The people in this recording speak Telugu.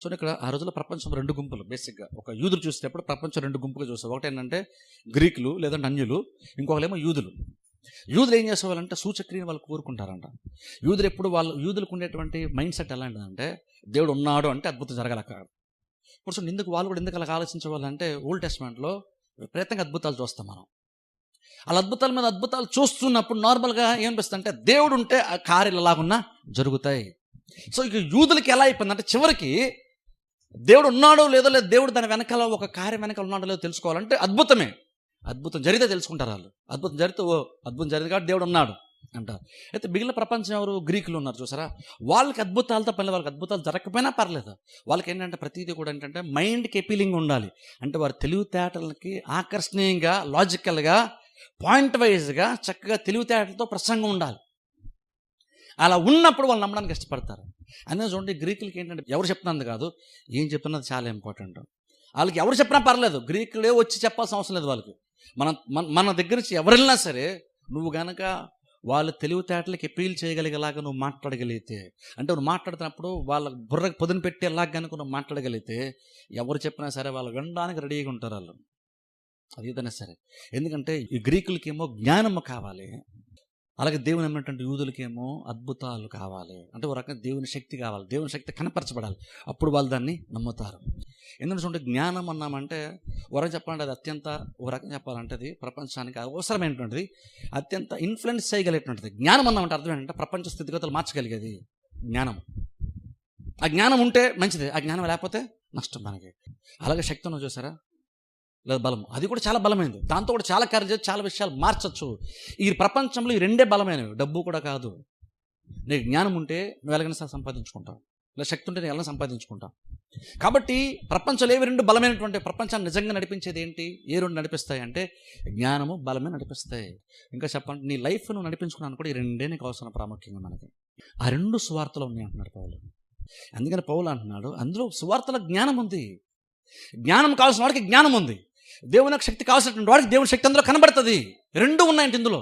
చూడండి, ఇక్కడ ఆ రోజుల్లో ప్రపంచం 2 గుంపులు బేసిక్‌గా. ఒక యూదులు చూసేటప్పుడు ప్రపంచం 2 గుంపులుగా చూస్తారు. ఒకటేంటంటే గ్రీకులు లేదంటే అన్యులు, ఇంకొకళ్ళేమో యూదులు. యూదులు ఏం చేసేవాళ్ళంటే సూచక్రియను వాళ్ళు కోరుకుంటారంట. యూదులకు ఉండేటువంటి మైండ్ సెట్ ఎలాంటిదంటే దేవుడు ఉన్నాడు అంటే అద్భుతం జరగాలక్కడ. ఇప్పుడు చూడండి, వాళ్ళు కూడా ఎందుకు అలాగ ఆలోచించేవాళ్ళంటే ఓల్డ్ టెస్టమెంట్‌లో విపరీతంగా అద్భుతాలు చూస్తాం మనం. అలా అద్భుతాల మీద అద్భుతాలు చూస్తున్నప్పుడు నార్మల్‌గా ఏమనిపిస్తుందంటే దేవుడు ఉంటే ఆ కార్యాలు ఎలాగున్నా జరుగుతాయి. సో ఇక యూదులకి ఎలా అయిపోయిందంటే చివరికి దేవుడు ఉన్నాడో లేదో, లేదు దేవుడు దాని వెనకాల ఒక కార్యం వెనకాల ఉన్నాడో లేదో తెలుసుకోవాలంటే అద్భుతమే. అద్భుతం జరిగితే తెలుసుకుంటారు వాళ్ళు. అద్భుతం జరిగితే అద్భుతం జరిగింది కాబట్టి దేవుడు ఉన్నాడు అంటారు. అయితే మిగిలిన ప్రపంచం ఎవరు? గ్రీకులు ఉన్నారు చూసారా. వాళ్ళకి అద్భుతాలతో పని, వాళ్ళకి అద్భుతాలు జరగకపోయినా పర్లేదు. వాళ్ళకి ఏంటంటే ప్రతిదీ కూడా ఏంటంటే మైండ్కి ఎపీలింగ్ ఉండాలి. అంటే వారి తెలివితేటలకి ఆకర్షణీయంగా, లాజికల్గా, పాయింట్ వైజ్గా చక్కగా తెలివితేటలతో ప్రసంగం ఉండాలి. అలా ఉన్నప్పుడు వాళ్ళు నమ్మడానికి ఇష్టపడతారు. అనే చూడండి, గ్రీకులకి ఏంటంటే ఎవరు చెప్తున్నది కాదు, ఏం చెప్తున్నది చాలా ఇంపార్టెంట్. వాళ్ళకి ఎవరు చెప్పినా పర్లేదు, గ్రీకులే వచ్చి చెప్పాల్సిన అవసరం లేదు వాళ్ళకి. మన దగ్గర నుంచి ఎవరు వెళ్ళినా సరే, నువ్వు గనక వాళ్ళ తెలివితేటలకి అపీల్ చేయగలిగేలాగా నువ్వు మాట్లాడగలిగితే, అంటే నువ్వు మాట్లాడుతున్నప్పుడు వాళ్ళ బుర్రకు పొదును పెట్టేలాగా కనుక నువ్వు మాట్లాడగలిగితే, ఎవరు చెప్పినా సరే వాళ్ళు వినడానికి రెడీగా ఉంటారు వాళ్ళు. అది ఏదైనా సరే. ఎందుకంటే ఈ గ్రీకులకేమో జ్ఞానము కావాలి, అలాగే దేవుని నమ్మినటువంటి యూదులకేమో అద్భుతాలు కావాలి. అంటే ఒక రకంగా దేవుని శక్తి కావాలి, దేవుని శక్తి కనపరచబడాలి. అప్పుడు వాళ్ళు దాన్ని నమ్ముతారు. ఎందుకంటే జ్ఞానం అన్నామంటే ఒక రకంగా చెప్పాలంటే అది అత్యంత, ఒక రకంగా చెప్పాలంటే అది ప్రపంచానికి అవసరమైనటువంటిది, అత్యంత ఇన్ఫ్లుయెన్స్ చేయగలిగేటువంటిది. జ్ఞానం అన్నామంటే అర్థం ఏంటంటే ప్రపంచ స్థితిగతులు మార్చగలిగేది జ్ఞానం. ఆ జ్ఞానం ఉంటే మంచిది, ఆ జ్ఞానం లేకపోతే నష్టం మనకి. అలాగే శక్తి ఉన్నది చూసారా, లేదా బలం, అది కూడా చాలా బలమైనది. దాంతో కూడా చాలా కార్యాలు చేసి చాలా విషయాలు మార్చచ్చు. ఈ ప్రపంచంలో ఈ 2 బలమైనవి, డబ్బు కూడా కాదు. నీకు జ్ఞానం ఉంటే నువ్వు ఎలాగైనా సంపాదించుకుంటావు, లేదా శక్తి ఉంటే నువ్వు ఎలా సంపాదించుకుంటావు. కాబట్టి ప్రపంచంలో ఏవి 2 బలమైనటువంటి, ప్రపంచాన్ని నిజంగా నడిపించేది ఏంటి? ఏ 2 నడిపిస్తాయి అంటే జ్ఞానము, బలమే నడిపిస్తాయి. ఇంకా చెప్పండి, నీ లైఫ్ నువ్వు నడిపించుకున్నాను కూడా ఈ 2 నీకు అవసరం ప్రాముఖ్యంగా మనకి. ఆ 2 సువార్తలు ఉన్నాయి అంటున్నాడు పౌలు. అందుకని పౌలు అంటున్నాడు, అందులో సువార్తలో జ్ఞానం ఉంది. జ్ఞానం కావాల్సిన వాడికి జ్ఞానం ఉంది, దేవునికి శక్తి కావాల్సినటువంటి వాడికి దేవుని శక్తి అందులో కనబడుతుంది. 2 ఉన్నాయంటే ఇందులో.